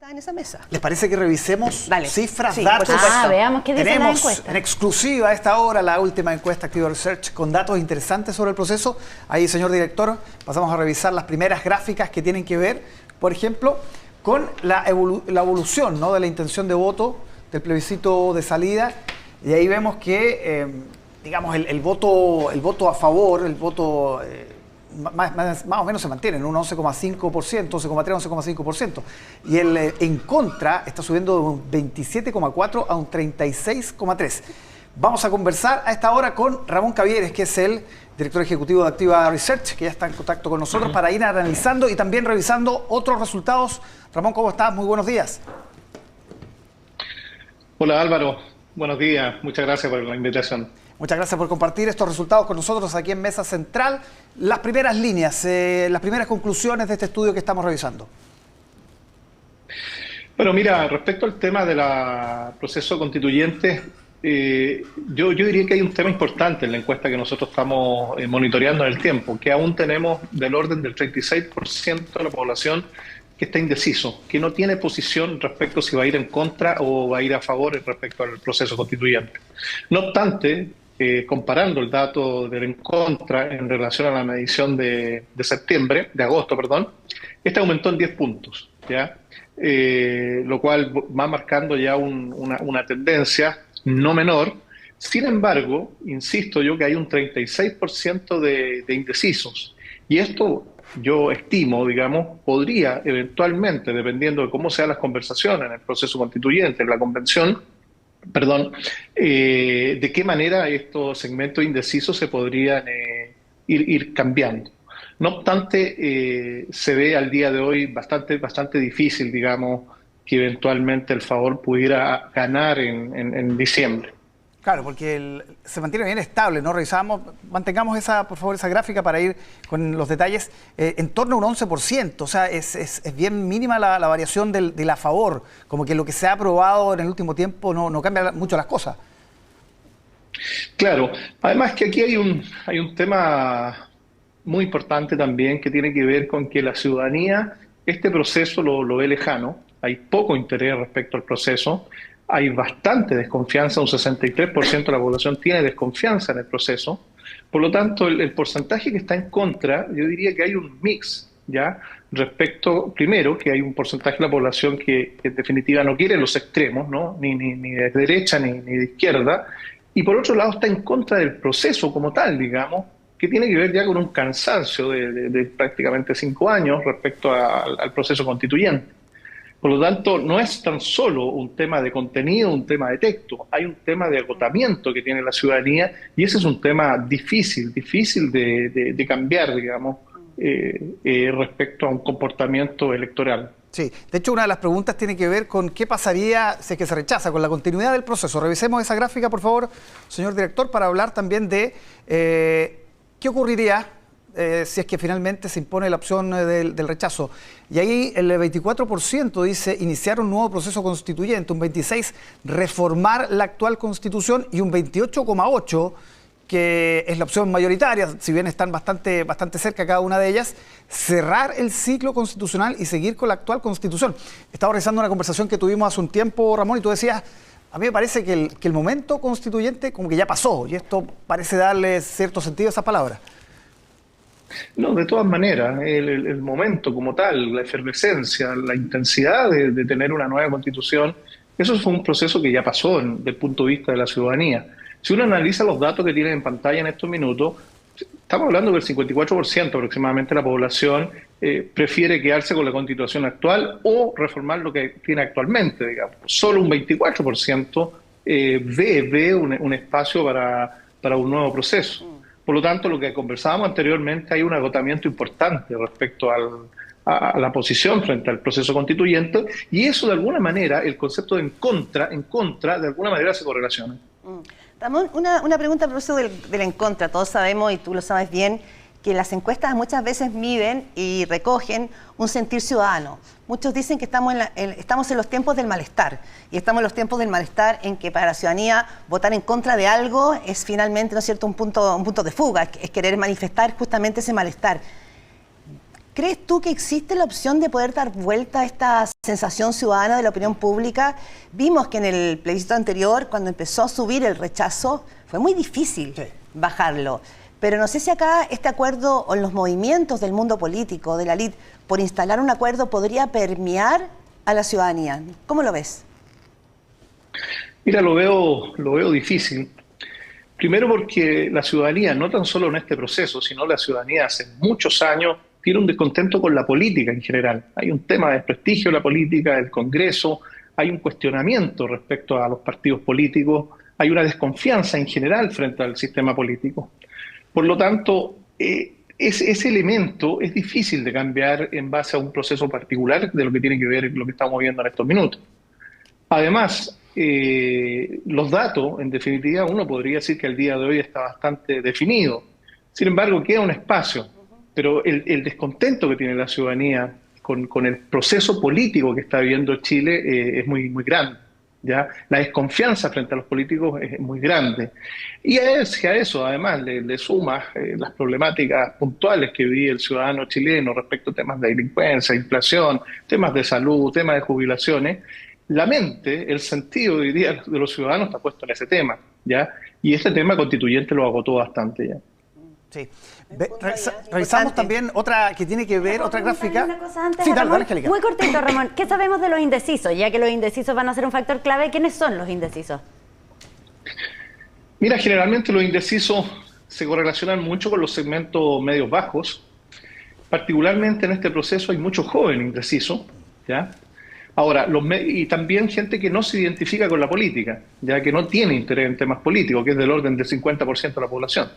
en esa mesa. ¿Les parece que revisemos cifras, sí, datos? Veamos qué dice la Tenemos encuesta. en exclusiva a esta hora la última encuesta Activa Research con datos interesantes sobre el proceso. Ahí, señor director, pasamos a revisar las primeras gráficas que tienen que ver, por ejemplo, con la evolución, ¿no?, de la intención de voto del plebiscito de salida. Y ahí vemos que, digamos, el voto a favor, el voto... Más o menos se mantiene en un 11,5%, 11,3, 11,5%. Y el en contra está subiendo de un 27,4 a un 36,3. Vamos a conversar a esta hora con Ramón Cavieres, que es el director ejecutivo de Activa Research, que ya está en contacto con nosotros para ir analizando y también revisando otros resultados. Ramón, ¿cómo estás? Muy buenos días. Hola Álvaro, buenos días. Muchas gracias por la invitación. Muchas gracias por compartir estos resultados con nosotros aquí en Mesa Central. Las primeras líneas, las primeras conclusiones de este estudio que estamos revisando. Bueno, mira, respecto al tema del proceso constituyente, yo diría que hay un tema importante en la encuesta que nosotros estamos monitoreando en el tiempo, que aún tenemos del orden del 36% de la población que está indeciso, que no tiene posición respecto si va a ir en contra o va a ir a favor respecto al proceso constituyente. No obstante, comparando el dato del en contra en relación a la medición de agosto, este aumentó en 10 puntos, ¿ya? Lo cual va marcando ya una tendencia no menor. Sin embargo, insisto yo que hay un 36% de indecisos. Y esto yo estimo, digamos, podría eventualmente, dependiendo de cómo sean las conversaciones en el proceso constituyente, en la convención, de qué manera estos segmentos indecisos se podrían ir cambiando. No obstante, se ve al día de hoy bastante difícil, digamos, que eventualmente el favor pudiera ganar en diciembre. Claro, porque se mantiene bien estable, ¿no? Mantengamos por favor, esa gráfica para ir con los detalles. En torno a un 11%, o sea, es bien mínima la variación del a favor. Como que lo que se ha aprobado en el último tiempo no cambia mucho las cosas. Claro, además que aquí hay un tema muy importante también que tiene que ver con que la ciudadanía, este proceso lo ve lejano, hay poco interés respecto al proceso. Hay bastante desconfianza, un 63% de la población tiene desconfianza en el proceso. Por lo tanto, el porcentaje que está en contra, yo diría que hay un mix, ¿ya? Respecto, primero, que hay un porcentaje de la población que en definitiva no quiere los extremos, ¿no? Ni de derecha ni de izquierda. Y por otro lado está en contra del proceso como tal, digamos, que tiene que ver ya con un cansancio de prácticamente 5 años respecto al proceso constituyente. Por lo tanto, no es tan solo un tema de contenido, un tema de texto, hay un tema de agotamiento que tiene la ciudadanía y ese es un tema difícil de cambiar, digamos, respecto a un comportamiento electoral. Sí, de hecho una de las preguntas tiene que ver con qué pasaría si es que se rechaza, con la continuidad del proceso. Revisemos esa gráfica, por favor, señor director, para hablar también de qué ocurriría si es que finalmente se impone la opción del rechazo. Y ahí el 24% dice iniciar un nuevo proceso constituyente, un 26% reformar la actual constitución y un 28,8% que es la opción mayoritaria, si bien están bastante cerca cada una de ellas, cerrar el ciclo constitucional y seguir con la actual constitución. Estaba revisando una conversación que tuvimos hace un tiempo, Ramón, y tú decías, a mí me parece que el momento constituyente como que ya pasó, y esto parece darle cierto sentido a esa palabra. No, de todas maneras, el momento como tal, la efervescencia, la intensidad de tener una nueva constitución, eso fue un proceso que ya pasó desde el punto de vista de la ciudadanía. Si uno analiza los datos que tienen en pantalla en estos minutos, estamos hablando que el 54% aproximadamente de la población prefiere quedarse con la constitución actual o reformar lo que tiene actualmente, digamos. Solo un 24% ve un espacio para un nuevo proceso. Por lo tanto, lo que conversábamos anteriormente, hay un agotamiento importante respecto a la posición frente al proceso constituyente, y eso de alguna manera, el concepto de en contra, de alguna manera se correlaciona. Ramón, una pregunta a propósito del en contra. Todos sabemos, y tú lo sabes bien, que las encuestas muchas veces miden y recogen un sentir ciudadano. Muchos dicen que estamos en los tiempos del malestar, y estamos en los tiempos del malestar en que para la ciudadanía votar en contra de algo es finalmente, ¿no es cierto?, un punto de fuga, es querer manifestar justamente ese malestar. ¿Crees tú que existe la opción de poder dar vuelta a estas sensación ciudadana de la opinión pública. Vimos que en el plebiscito anterior, cuando empezó a subir el rechazo, fue muy difícil bajarlo. Pero no sé si acá este acuerdo o los movimientos del mundo político, de la elite, por instalar un acuerdo podría permear a la ciudadanía. ¿Cómo lo ves? Mira, lo veo difícil. Primero porque la ciudadanía, no tan solo en este proceso, sino la ciudadanía hace muchos años tiene un descontento con la política en general. Hay un tema de desprestigio de la política, del Congreso, hay un cuestionamiento respecto a los partidos políticos, hay una desconfianza en general frente al sistema político. Por lo tanto, ese elemento es difícil de cambiar en base a un proceso particular de lo que tiene que ver con lo que estamos viendo en estos minutos. Además, los datos, en definitiva, uno podría decir que el día de hoy está bastante definido. Sin embargo, queda un espacio. Pero el descontento que tiene la ciudadanía con el proceso político que está viviendo Chile es muy grande, ¿ya? La desconfianza frente a los políticos es muy grande. Y a eso además, le suma las problemáticas puntuales que vive el ciudadano chileno respecto a temas de delincuencia, inflación, temas de salud, temas de jubilaciones. La mente, el sentido hoy día de los ciudadanos está puesto en ese tema, ¿ya? Y este tema constituyente lo agotó bastante ya. Sí. Revisamos también otra que tiene que ver, otra gráfica. Una cosa antes, sí, dale, Ramón. Angélica. Muy cortito, Ramón. ¿Qué sabemos de los indecisos? Ya que los indecisos van a ser un factor clave, ¿quiénes son los indecisos? Mira, generalmente los indecisos se correlacionan mucho con los segmentos medios bajos. Particularmente en este proceso hay muchos jóvenes indecisos, ¿ya? Ahora, y también gente que no se identifica con la política, ya que no tiene interés en temas políticos, que es del orden del 50% de la población.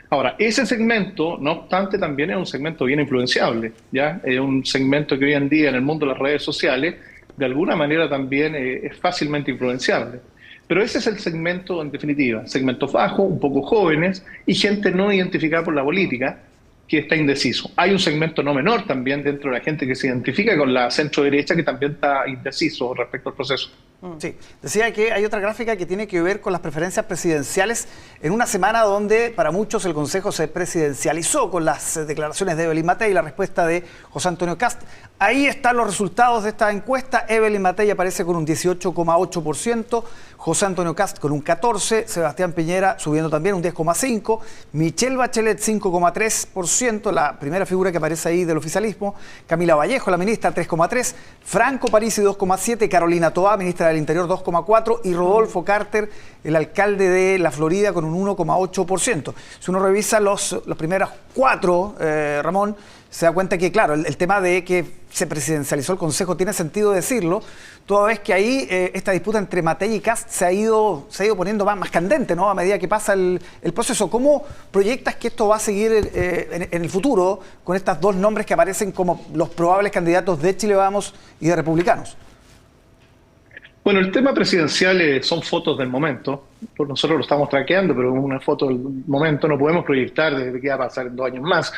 Ahora, ese segmento, no obstante, también es un segmento bien influenciable, ¿ya? Es un segmento que hoy en día en el mundo de las redes sociales, de alguna manera también es fácilmente influenciable. Pero ese es el segmento, en definitiva, segmentos bajos, un poco jóvenes y gente no identificada por la política, que está indeciso. Hay un segmento no menor también dentro de la gente que se identifica con la centro-derecha que también está indeciso respecto al proceso. Sí, decía que hay otra gráfica que tiene que ver con las preferencias presidenciales en una semana donde para muchos el Consejo se presidencializó con las declaraciones de Evelyn Matei y la respuesta de José Antonio Kast. Ahí están los resultados de esta encuesta. Evelyn Matei aparece con un 18,8%, José Antonio Kast con un 14%, Sebastián Piñera subiendo también un 10,5%, Michelle Bachelet 5,3%, la primera figura que aparece ahí del oficialismo, Camila Vallejo, la ministra, 3,3%, Franco Parisi 2,7%, Carolina Toá, ministra del Interior, 2,4%, y Rodolfo Carter, el alcalde de la Florida, con un 1,8%. Si uno revisa los primeros cuatro, Ramón, se da cuenta que, claro, el tema de que se presidencializó el Consejo tiene sentido decirlo, toda vez que ahí esta disputa entre Matei y Kast se ha ido poniendo más candente, ¿no? A medida que pasa el proceso. ¿Cómo proyectas que esto va a seguir en el futuro con estos dos nombres que aparecen como los probables candidatos de Chile Vamos y de Republicanos? Bueno, el tema presidencial son fotos del momento. Pues nosotros lo estamos traqueando, pero es una foto del momento, no podemos proyectar de qué va a pasar en 2 años más.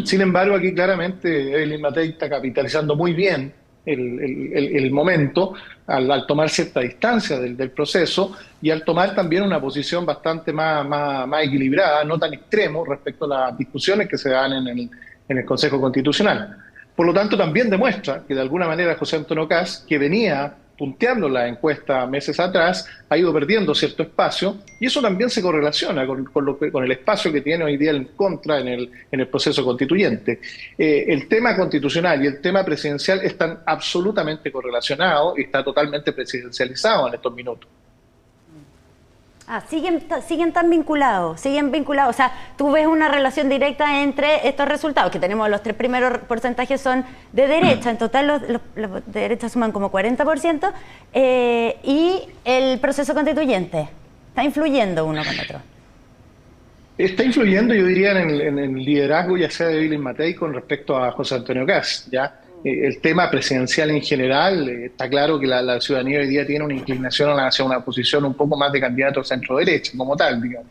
Sin embargo, aquí claramente Evelyn Matei está capitalizando muy bien el momento al tomar cierta distancia del proceso y al tomar también una posición bastante más equilibrada, no tan extremo respecto a las discusiones que se dan en el Consejo Constitucional. Por lo tanto, también demuestra que de alguna manera José Antonio Kast, que venía punteando la encuesta meses atrás, ha ido perdiendo cierto espacio y eso también se correlaciona con el espacio que tiene hoy día en contra en el proceso constituyente. El tema constitucional y el tema presidencial están absolutamente correlacionados y está totalmente presidencializado en estos minutos. Siguen tan vinculados, o sea, tú ves una relación directa entre estos resultados, que tenemos los 3 primeros porcentajes son de derecha, en total los de derecha suman como 40%, y el proceso constituyente, ¿está influyendo uno con otro? Está influyendo, yo diría, en el liderazgo ya sea de Evelyn Matei con respecto a José Antonio Kast, ¿ya? El tema presidencial en general, está claro que la ciudadanía hoy día tiene una inclinación hacia una posición un poco más de candidato centro-derecha, como tal, digamos.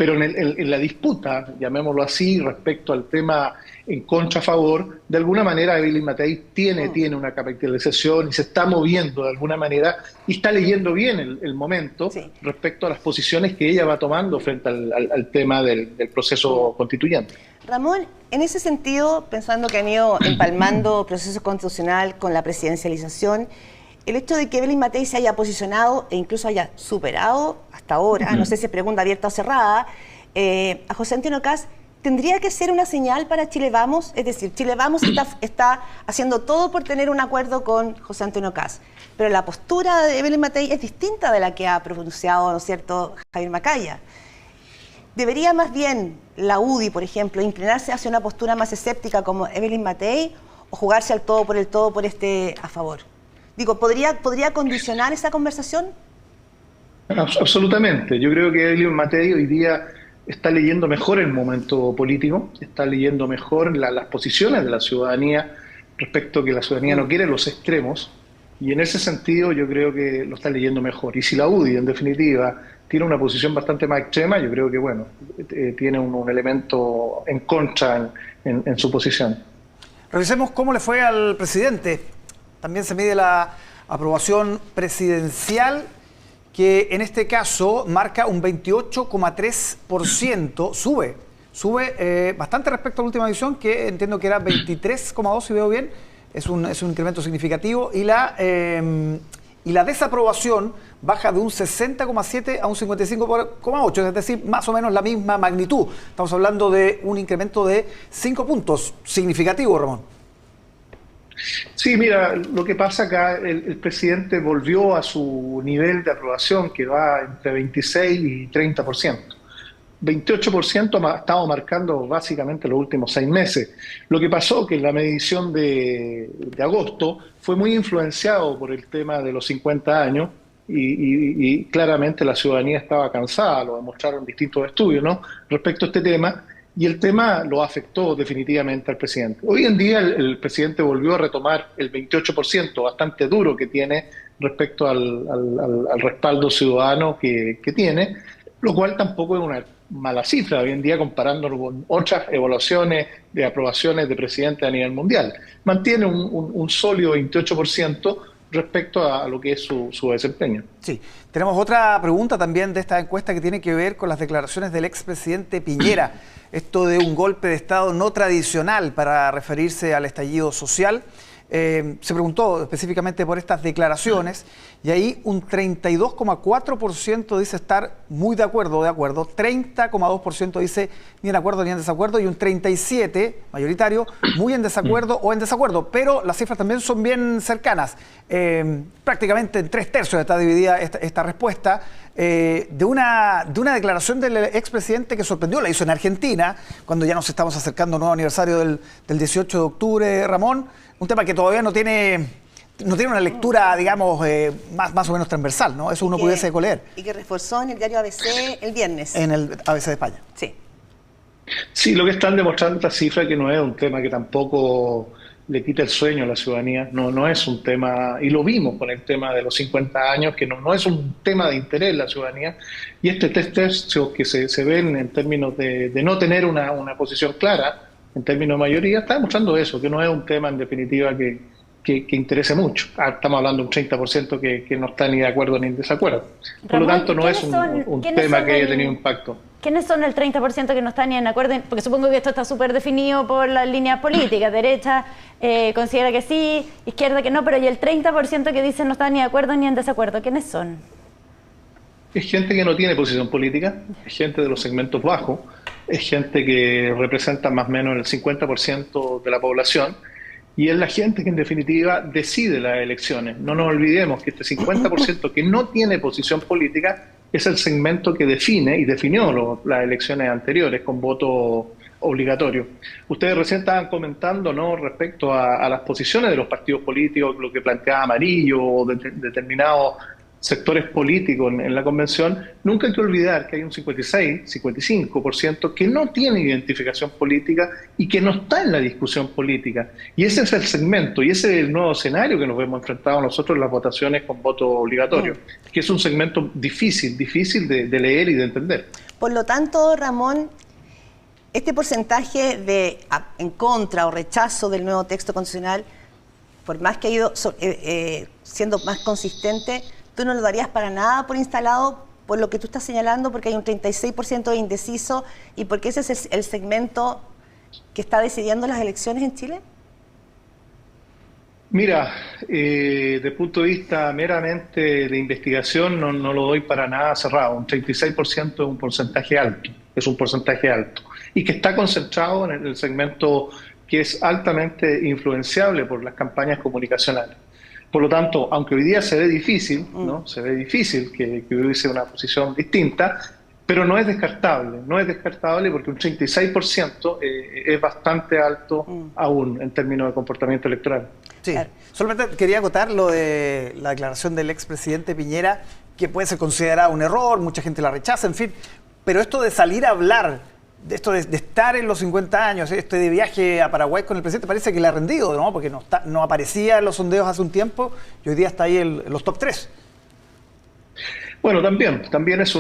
pero en la disputa, llamémoslo así, respecto al tema en contra a favor, de alguna manera Evelyn Matei tiene una capitalización y se está moviendo de alguna manera y está leyendo bien el momento respecto a las posiciones que ella va tomando frente al tema del proceso constituyente. Ramón, en ese sentido, pensando que han ido empalmando proceso constitucional con la presidencialización, el hecho de que Evelyn Matei se haya posicionado e incluso haya superado hasta ahora, no sé si es pregunta abierta o cerrada, a José Antonio Kast, ¿tendría que ser una señal para Chile Vamos? Es decir, Chile Vamos está haciendo todo por tener un acuerdo con José Antonio Kast, pero la postura de Evelyn Matei es distinta de la que ha pronunciado, ¿no es cierto?, Javier Macaya. ¿Debería más bien la UDI, por ejemplo, inclinarse hacia una postura más escéptica como Evelyn Matei o jugarse al todo por este a favor? Digo, ¿podría condicionar esa conversación? Absolutamente. Yo creo que Evelyn Matei hoy día está leyendo mejor el momento político, está leyendo mejor las posiciones de la ciudadanía respecto a que la ciudadanía no quiere los extremos, y en ese sentido yo creo que lo está leyendo mejor. Y si la UDI, en definitiva, tiene una posición bastante más extrema, yo creo que, bueno, tiene un elemento en contra en su posición. Revisemos cómo le fue al presidente. También se mide la aprobación presidencial, que en este caso marca un 28,3%, sube bastante respecto a la última edición, que entiendo que era 23,2%, si veo bien, es un incremento significativo, y la desaprobación baja de un 60,7 a un 55,8, es decir, más o menos la misma magnitud. Estamos hablando de un incremento de 5 puntos, significativo, Ramón. Sí, mira, lo que pasa acá, el presidente volvió a su nivel de aprobación, que va entre 26 y 30%. 28% ha estado marcando básicamente los últimos 6 meses. Lo que pasó que en la medición de agosto fue muy influenciado por el tema de los 50 años y claramente la ciudadanía estaba cansada, lo demostraron distintos estudios, ¿no?, respecto a este tema. Y el tema lo afectó definitivamente al presidente. Hoy en día el presidente volvió a retomar el 28% bastante duro que tiene respecto al respaldo ciudadano que tiene, lo cual tampoco es una mala cifra hoy en día comparándolo con otras evaluaciones de aprobaciones de presidentes a nivel mundial. Mantiene un sólido 28% respecto a lo que es su desempeño. Sí, tenemos otra pregunta también de esta encuesta que tiene que ver con las declaraciones del expresidente Piñera. Esto de un golpe de Estado no tradicional para referirse al estallido social. Se preguntó específicamente por estas declaraciones y ahí un 32,4% dice estar muy de acuerdo, 30,2% dice ni en acuerdo ni en desacuerdo y un 37% mayoritario muy en desacuerdo o en desacuerdo, pero las cifras también son bien cercanas. Prácticamente en 3/3 está dividida esta respuesta de una declaración del expresidente que sorprendió, la hizo en Argentina, cuando ya nos estamos acercando al nuevo aniversario del 18 de octubre, Ramón. Un tema que todavía no tiene una lectura, digamos, más o menos transversal, ¿no? Eso uno pudiese leer. Y que reforzó en el diario ABC el viernes. En el ABC de España. Sí. Sí, lo que están demostrando estas cifras que no es un tema que tampoco le quita el sueño a la ciudadanía, no es un tema, y lo vimos con el tema de los 50 años, que no es un tema de interés la ciudadanía, y este tercios que se ven en términos de no tener una posición clara, en términos de mayoría, está demostrando eso, que no es un tema en definitiva que interese mucho. Estamos hablando de un 30% que no está ni de acuerdo ni en desacuerdo. Por lo tanto, no es un tema que haya tenido impacto. ¿Quiénes son el 30% que no están ni en acuerdo? Porque supongo que esto está súper definido por las líneas políticas. Derecha considera que sí, izquierda que no, pero ¿y el 30% que dicen no están ni de acuerdo ni en desacuerdo? ¿Quiénes son? Es gente que no tiene posición política, es gente de los segmentos bajos, es gente que representa más o menos el 50% de la población y es la gente que en definitiva decide las elecciones. No nos olvidemos que este 50% que no tiene posición política es el segmento que define y definió las elecciones anteriores con voto obligatorio. Ustedes recién estaban comentando, ¿no?, respecto a las posiciones de los partidos políticos, lo que planteaba Amarillo o determinados sectores políticos en la convención. Nunca hay que olvidar que hay un 55% que no tiene identificación política y que no está en la discusión política. Y ese es el segmento, y ese es el nuevo escenario que nos vemos enfrentados nosotros en las votaciones con voto obligatorio, que es un segmento difícil de leer y de entender. Por lo tanto, Ramón, este porcentaje de en contra o rechazo del nuevo texto constitucional, por más que ha ido siendo más consistente, ¿tú no lo darías para nada por instalado por lo que tú estás señalando, porque hay un 36% de indeciso y porque ese es el segmento que está decidiendo las elecciones en Chile? Mira, desde el punto de vista meramente de investigación no lo doy para nada cerrado. Un 36% es un porcentaje alto, y que está concentrado en el segmento que es altamente influenciable por las campañas comunicacionales. Por lo tanto, aunque hoy día se ve difícil, ¿no? Se ve difícil que hubiese una posición distinta, pero no es descartable porque un 36% es bastante alto aún en términos de comportamiento electoral. Sí, solamente quería acotar lo de la declaración del expresidente Piñera, que puede ser considerada un error, mucha gente la rechaza, en fin, pero esto de salir a hablar, de esto de estar en los 50 años, de viaje a Paraguay con el presidente, parece que le ha rendido, ¿no? Porque no aparecía en los sondeos hace un tiempo y hoy día está ahí en los top 3. Bueno, también es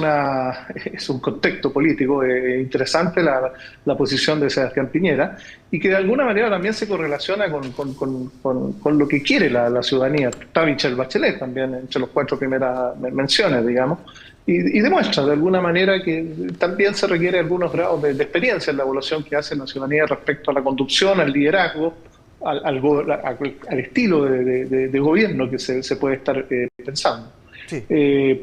un contexto político interesante la posición de Sebastián Piñera, y que de alguna manera también se correlaciona con lo que quiere la ciudadanía. Está Michelle Bachelet también entre los 4 primeras menciones, digamos, y demuestra de alguna manera que también se requiere algunos grados de experiencia en la evaluación que hace la ciudadanía respecto a la conducción, al liderazgo, al estilo de gobierno que se puede estar pensando. Sí.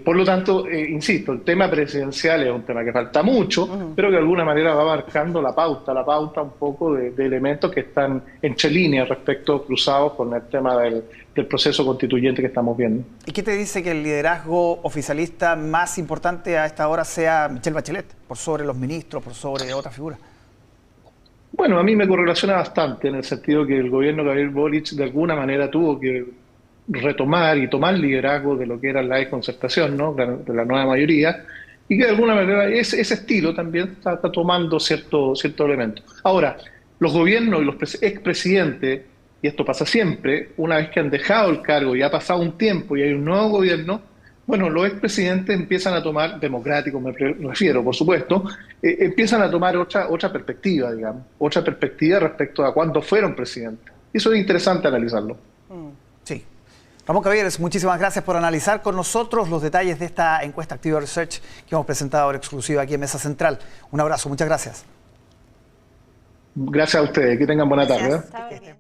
Por lo tanto, insisto, el tema presidencial es un tema que falta mucho, pero que de alguna manera va marcando la pauta un poco de elementos que están entre líneas respecto cruzados con el tema del proceso constituyente que estamos viendo. ¿Y qué te dice que el liderazgo oficialista más importante a esta hora sea Michelle Bachelet, por sobre los ministros, por sobre otras figuras? Bueno, a mí me correlaciona bastante en el sentido que el gobierno de Gabriel Boric de alguna manera tuvo que retomar y tomar liderazgo de lo que era la concertación, ¿no? De la nueva mayoría, y que de alguna manera ese estilo también está tomando cierto elemento. Ahora, los gobiernos y los expresidentes, y esto pasa siempre, una vez que han dejado el cargo y ha pasado un tiempo y hay un nuevo gobierno, bueno, los expresidentes empiezan a tomar, democráticos me refiero, por supuesto, empiezan a tomar otra perspectiva, digamos, otra perspectiva respecto a cuándo fueron presidentes. Y eso es interesante analizarlo. Sí. Ramón Cavieres, muchísimas gracias por analizar con nosotros los detalles de esta encuesta Activa Research que hemos presentado ahora exclusiva aquí en Mesa Central. Un abrazo, muchas gracias. Gracias a ustedes, que tengan buena tarde. Gracias.